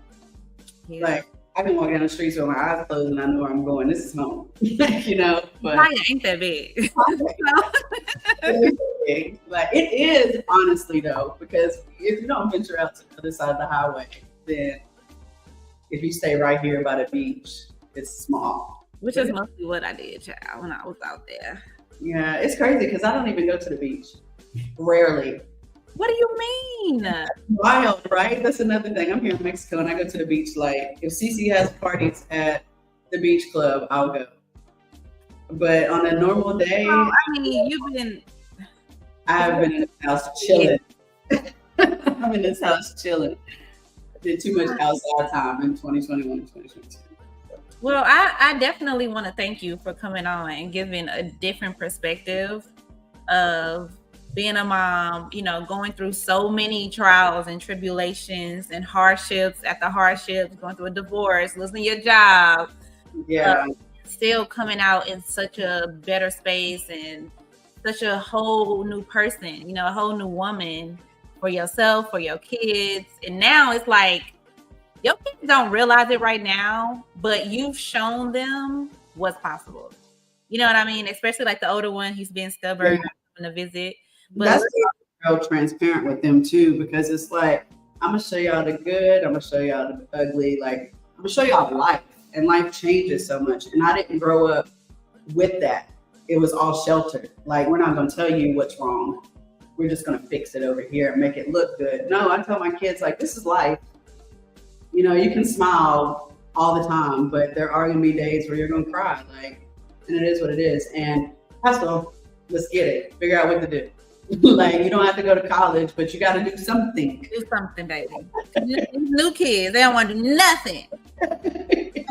Yeah. I can walk down the streets with my eyes closed and I know where I'm going. This is home. But Playa ain't that big. It is, honestly, though, because if you don't venture out to the other side of the highway, then if you stay right here by the beach, it's small. Which is mostly what I did, child, when I was out there. Yeah, it's crazy because I don't even go to the beach. Rarely. What do you mean? Wild, right? That's another thing. I'm here in Mexico and I go to the beach. If Cece has parties at the beach club, I'll go. But on a normal day, I've been in this house chilling. I'm in this house chilling. I did too much outside time in 2021 and 2022. Well, I definitely want to thank you for coming on and giving a different perspective of being a mom, going through so many trials and tribulations and hardships after hardships, going through a divorce, losing your job. Yeah. Still coming out in such a better space and such a whole new person, a whole new woman for yourself, for your kids. And now it's like, your kids don't realize it right now, but you've shown them what's possible. You know what I mean? Especially the older one, he's being stubborn, coming to visit. But that's real transparent with them too, because it's I'm gonna show y'all the good, I'm gonna show y'all the ugly, I'm gonna show y'all life, and life changes so much. And I didn't grow up with that. It was all sheltered. We're not gonna tell you what's wrong. We're just gonna fix it over here and make it look good. No, I tell my kids this is life. You can smile all the time, but there are gonna be days where you're gonna cry. And it is what it is. And hustle, let's get it. Figure out what to do. You don't have to go to college, but you got to do something. Do something, baby. New kids, they don't want to do nothing. They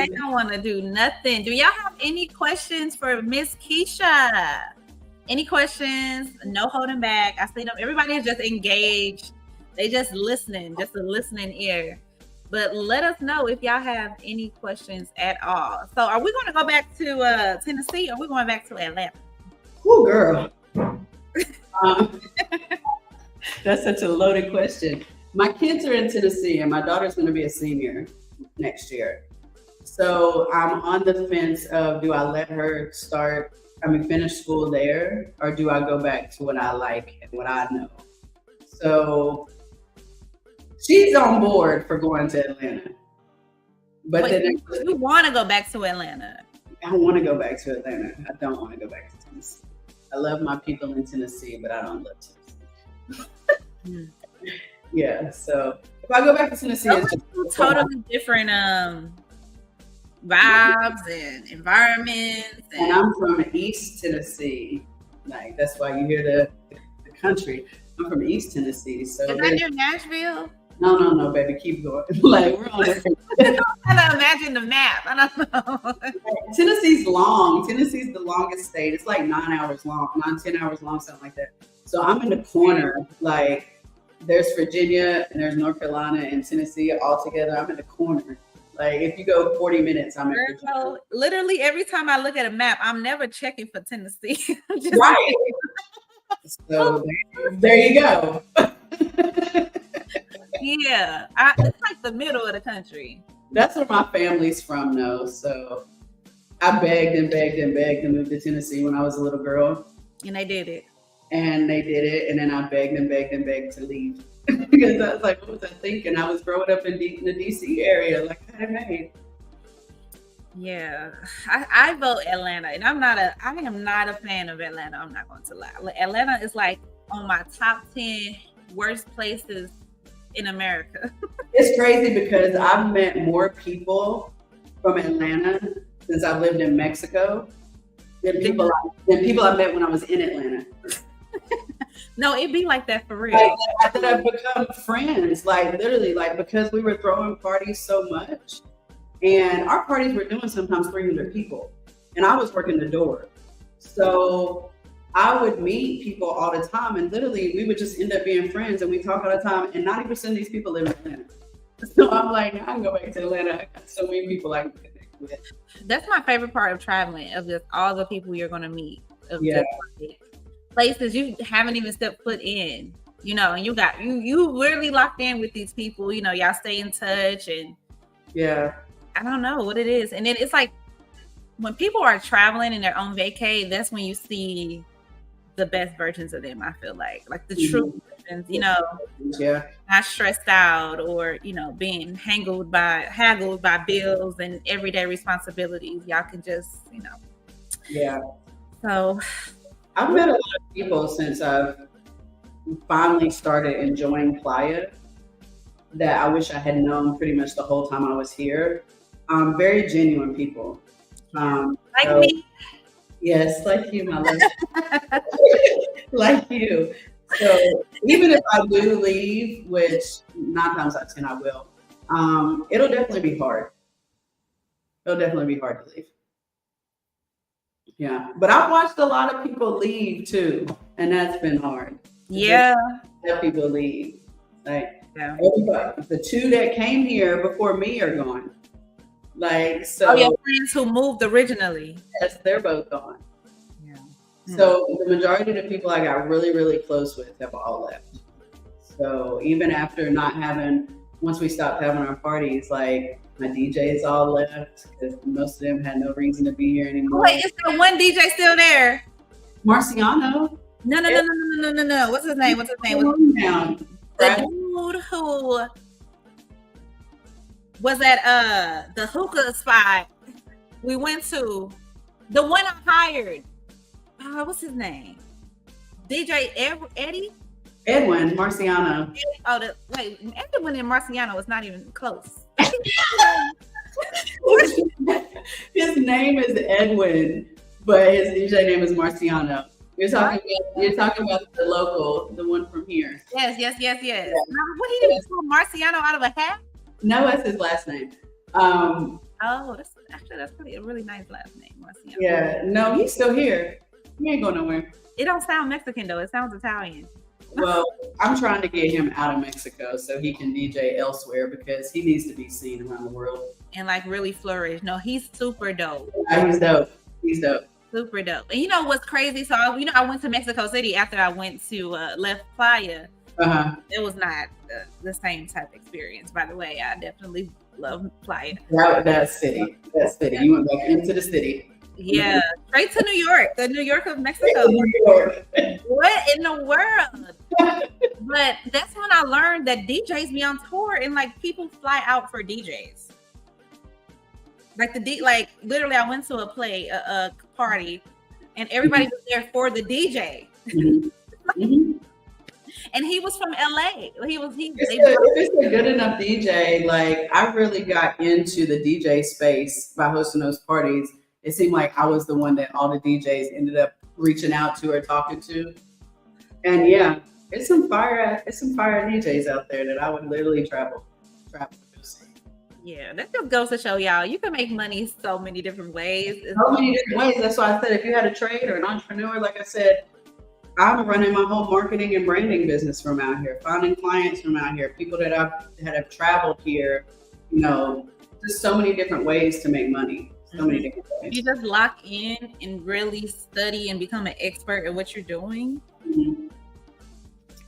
don't want to do nothing. Do y'all have any questions for Miss Kissha? Any questions? No holding back. I see them. Everybody is just engaged. They just listening, just a listening ear. But let us know if y'all have any questions at all. So are we going to go back to Tennessee or are we going back to Atlanta? Oh, girl. That's such a loaded question. My kids are in Tennessee and my daughter's going to be a senior next year. So I'm on the fence of, do I let her finish school there, or do I go back to what I like and what I know? So she's on board for going to Atlanta. But then you want to go back to Atlanta? I want to go back to Atlanta. I don't want to go back to Tennessee. I love my people in Tennessee, but I don't love Tennessee. Yeah, so if I go back to Tennessee, it's just totally different vibes and environments. And I'm from East Tennessee. That's why you hear the country. I'm from East Tennessee. So is that near Nashville? No, baby, keep going. We're on it. I don't imagine the map. I don't know. Tennessee's long. Tennessee's the longest state. It's 9 hours long, 10 hours long, something like that. So I'm in the corner, there's Virginia and there's North Carolina and Tennessee all together. I'm in the corner. Like if you go 40 minutes, I'm in Virginia. Literally every time I look at a map, I'm never checking for Tennessee. Right. So there you go. Yeah, it's like the middle of the country. That's where my family's from, though. So I begged and begged and begged to move to Tennessee when I was a little girl. And they did it. And they did it. And then I begged and begged and begged to leave. Because I was like, what was I thinking? I was growing up in the DC area, like I made. Yeah, I vote Atlanta, and I am not a fan of Atlanta. I'm not going to lie. Atlanta is like on my top 10 worst places in America. It's crazy because I've met more people from Atlanta since I've lived in Mexico than people I met when I was in Atlanta. No, it'd be like that for real. Like, that I've become friends, like literally, like because we were throwing parties so much. And our parties were doing sometimes 300 people. And I was working the door. So I would meet people all the time. And literally, we would just end up being friends. And we talk all the time. And 90% of these people live in Atlanta. So I'm like, I can go back to Atlanta. I got so many people I can connect with. That's my favorite part of traveling, of just all the people you're going to meet. Of yeah. just places you haven't even stepped foot in. You know, and you really locked in with these people. You know, y'all stay in touch. And yeah. I don't know what it is. And then it's like when people are traveling in their own vacay, that's when you see the best versions of them, I feel like the true versions, you know, not stressed out or, you know, being haggled by bills and everyday responsibilities. Y'all can just, you know. Yeah. So I've met a lot of people since I've finally started enjoying Playa that I wish I had known pretty much the whole time I was here. Very genuine people. Like me? Yes, like you, my love. Like you. So even if I do leave, which 9 times out of 10 I will, it'll definitely be hard. It'll definitely be hard to leave. Yeah. But I've watched a lot of people leave too, and that's been hard. Yeah. Let people leave. Like everybody, the 2 that came here before me are gone. Like, so. Oh, your friends who moved originally. Yes, they're both gone. Yeah. So the majority of the people I got really, really close with have all left. So even after once we stopped having our parties, like my DJs all left because most of them had no reason to be here anymore. Wait, is there one DJ still there? Marciano. No. What's his name? The dude who was at the hookah spot we went to, the one I hired. What's his name? DJ Eddie? Edwin Marciano. Edwin and Marciano is not even close. His name is Edwin, but his DJ name is Marciano. You're talking about the local, the one from here. Yes. Yeah. What he did, pull Marciano out of a hat? No, that's his last name. That's probably a really nice last name, Marciano. Yeah, no, he's still here. He ain't going nowhere. It don't sound Mexican though. It sounds Italian. Well, I'm trying to get him out of Mexico so he can DJ elsewhere because he needs to be seen around the world and like really flourish. No, he's super dope. Yeah, he's dope. Super dope. And you know what's crazy? So I went to Mexico City after I went to left Playa. It was not the same type of experience, by the way. I definitely love Playa. That city. You went back into the city. Yeah, straight to New York, the New York of Mexico. New York. What in the world? But that's when I learned that DJs be on tour and like people fly out for DJs. Like literally, I went to a party, and everybody was there for the DJ. And he was from LA. If it's a good enough DJ, like I really got into the DJ space by hosting those parties. It seemed like I was the one that all the DJs ended up reaching out to or talking to. And yeah, it's some fire DJs out there that I would literally travel to see. Yeah, that just goes to show y'all you can make money so many different ways. So many different ways. That's why I said if you had a trade or an entrepreneur, like I said, I'm running my whole marketing and branding business from out here, finding clients from out here, people that have traveled here, just so many different ways to make money. So many different ways. You just lock in and really study and become an expert at what you're doing. Mm-hmm.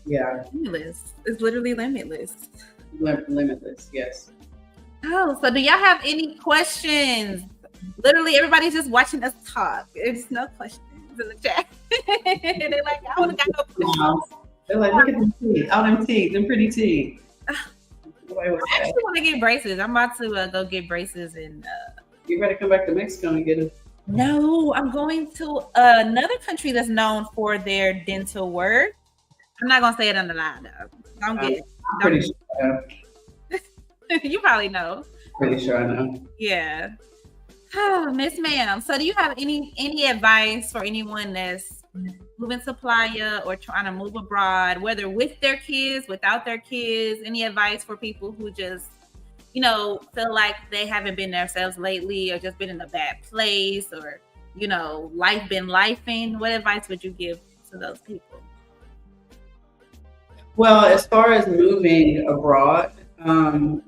Yeah. Limitless. It's literally limitless. Limitless, yes. Oh, so do y'all have any questions? Literally, everybody's just watching us talk. There's no questions in the chat. They're like, I don't got no questions. They're like, look at them teeth. All them teeth, them pretty teeth. I actually want to get braces. I'm about to go get braces and. You better come back to Mexico and get them. No, I'm going to another country that's known for their dental work. I'm not gonna say it on the line though. Don't get it. I'm pretty sure I know. You probably know. Pretty sure I know. Yeah. Oh, Miss Ma'am. So do you have any advice for anyone that's moving to Playa or trying to move abroad, whether with their kids, without their kids? Any advice for people who just, feel like they haven't been themselves lately or just been in a bad place or, life been lifing? What advice would you give to those people? Well, as far as moving abroad, I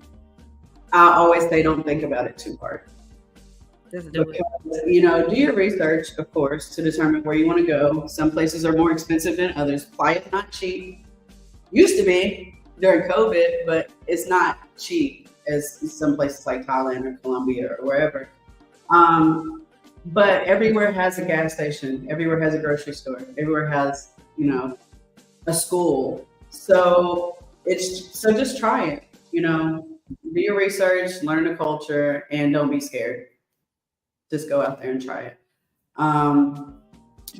always say don't think about it too hard. Just do it. Do your research, of course, to determine where you want to go. Some places are more expensive than others. Playa is not cheap. Used to be during COVID, but it's not cheap as some places like Thailand or Colombia or wherever. But everywhere has a gas station. Everywhere has a grocery store. Everywhere has, a school. So just try it. Do your research, learn the culture, and don't be scared. Just go out there and try it.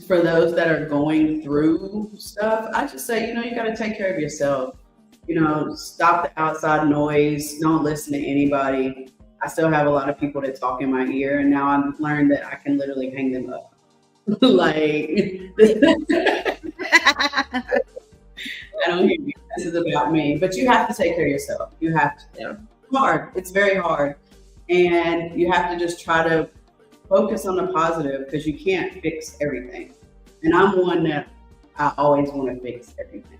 For those that are going through stuff, I just say, you got to take care of yourself. Stop the outside noise. Don't listen to anybody. I still have a lot of people that talk in my ear, and now I've learned that I can literally hang them up. I don't hear you. This is about me. But you have to take care of yourself. You have to. It's hard. It's very hard. And you have to just try to focus on the positive because you can't fix everything. And I'm one that I always want to fix everything.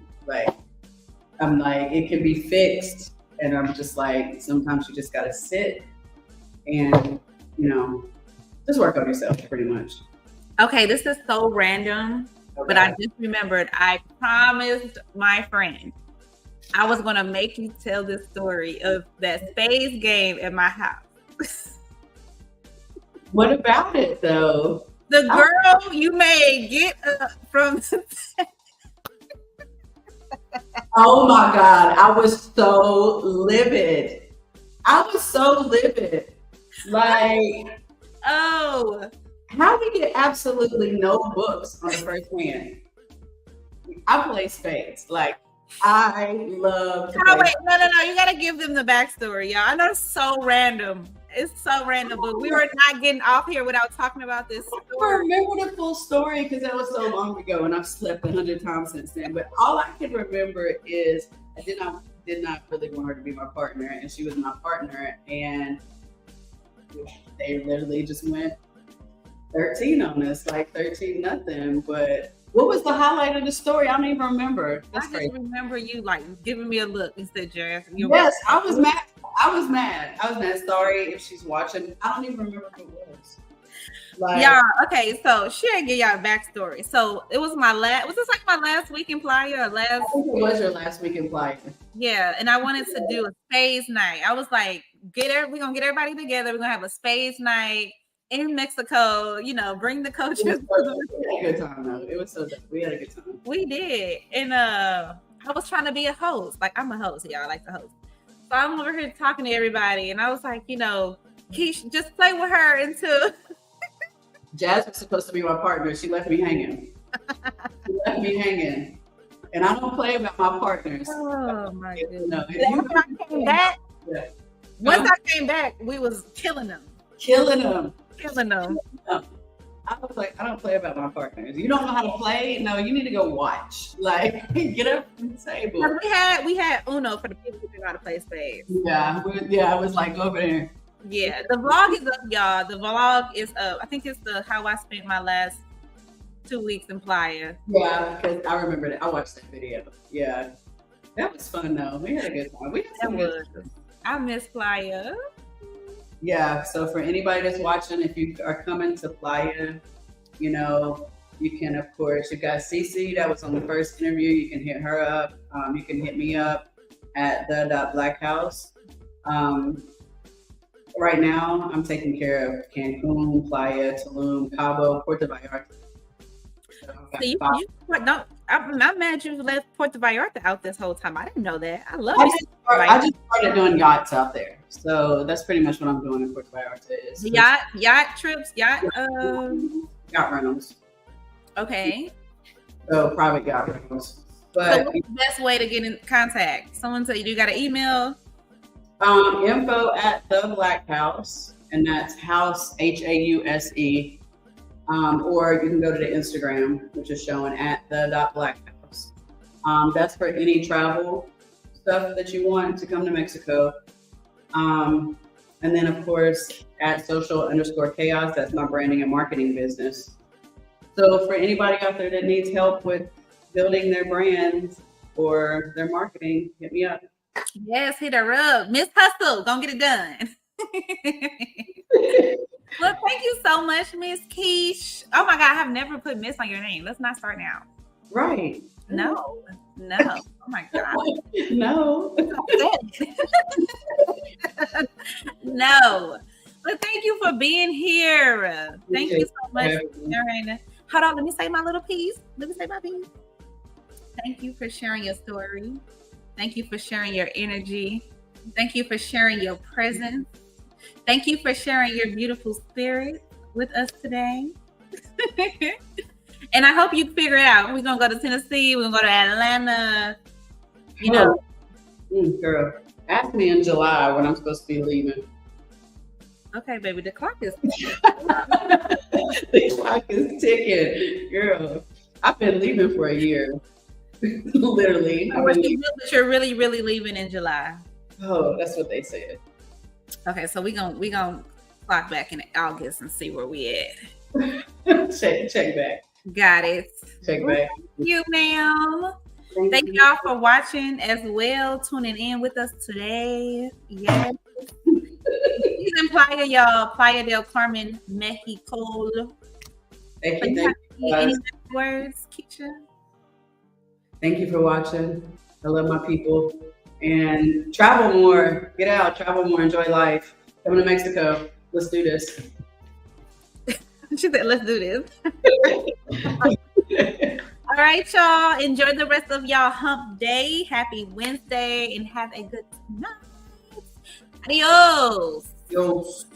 I'm like, it can be fixed. And I'm just like, sometimes you just got to sit and, just work on yourself pretty much. Okay, this is so random, but I just remembered I promised my friend I was going to make you tell this story of that Spades game at my house. What about it, though? The girl you made get up from... Oh, my God. I was so livid. Oh. How do you get absolutely no books on the first hand? I play spades. I love to play. Wait, no. You gotta give them the backstory, y'all. I know it's so random. It's so random, but we were not getting off here without talking about this story. I remember the full story because that was so long ago, and I've slept 100 times since then. But all I can remember is I did not really want her to be my partner, and she was my partner, and they literally just went 13 on us, 13-0. But what was the highlight of the story? I don't even remember. I just remember you giving me a look and said, Jazz. Yes, I was mad. Sorry if she's watching. I don't even remember who it was. Okay, so she didn't give y'all a backstory. So it was was this my last week in Playa? I think it was your last week in Playa. Yeah, and I wanted to do a Spades night. I was like, we're gonna get everybody together. We're gonna have a Spades night in Mexico, bring the coaches. We had a good time though. It was so dope. We had a good time. We did. And I was trying to be a host. I'm a host, y'all. I like to host. So I'm over here talking to everybody, and I was like, Kissha, just play with her until Jazz was supposed to be my partner. She left me hanging. And I don't play about my partners. Oh my goodness. No, once I came back, we was killing them. I was like, I don't play about my partners. You don't know how to play? No, you need to go watch. Get up from the table. We had Uno for the people who know how to play spades. Yeah, I was over there. Yeah, the vlog is up, y'all. The vlog is up. I think it's how I spent my last 2 weeks in Playa. Yeah, because I remember that. I watched that video. Yeah. That was fun though. We had a good time. We had some good time. I miss Playa. Yeah. So for anybody that's watching, if you are coming to Playa, you know, you can of course you got Cece that was on the first interview. You can hit her up. You can hit me up at the Black Hause. Right now, I'm taking care of Cancun, Playa, Tulum, Cabo, Puerto Vallarta. So I'm not mad you left Puerto Vallarta out this whole time. I didn't know that. I love it. I just started doing yachts out there, so that's pretty much what I'm doing in Puerto Vallarta. Is yacht trips, yacht rentals. Okay. So private yacht rentals. But so what's the best way to get in contact? Someone tell you got an email? Info at the Black Hause, and that's house HAUSE. Or you can go to the Instagram, which is showing at the Black Hause. That's for any travel stuff that you want to come to Mexico. And then of course at social_chaos, that's my branding and marketing business. So for anybody out there that needs help with building their brand or their marketing, hit me up. Yes, hit her up. Miss Hustle, gonna get it done. Well, thank you so much, Miss Kissha. Oh my God, I have never put Miss on your name. Let's not start now. Right. No. Oh my God. No. No. But thank you for being here. Thank you so much for sharing. Hold on, let me say my little piece. Let me say my piece. Thank you for sharing your story. Thank you for sharing your energy. Thank you for sharing your presence. Thank you for sharing your beautiful spirit with us today. And I hope you figure it out. We're going to go to Tennessee. We're going to go to Atlanta. You know. Girl, ask me in July when I'm supposed to be leaving. Okay, baby, the clock is The clock is ticking. Girl, I've been leaving for a year. Literally. But you're really, really leaving in July. Oh, that's what they said. Okay, so we gonna clock back in August and see where we at. check back. Got it. Check back. Thank you, ma'am. Thank y'all for watching as well, tuning in with us today. Yes. He's in Playa, y'all. Playa del Carmen, Mexico. Thank you. Any words, Kissha? Thank you for watching. I love my people. And travel more. Get out, travel more, enjoy life. Come to Mexico. Let's do this. She said, let's do this. All right, y'all. Enjoy the rest of y'all hump day. Happy Wednesday and have a good night. Adios. Adios.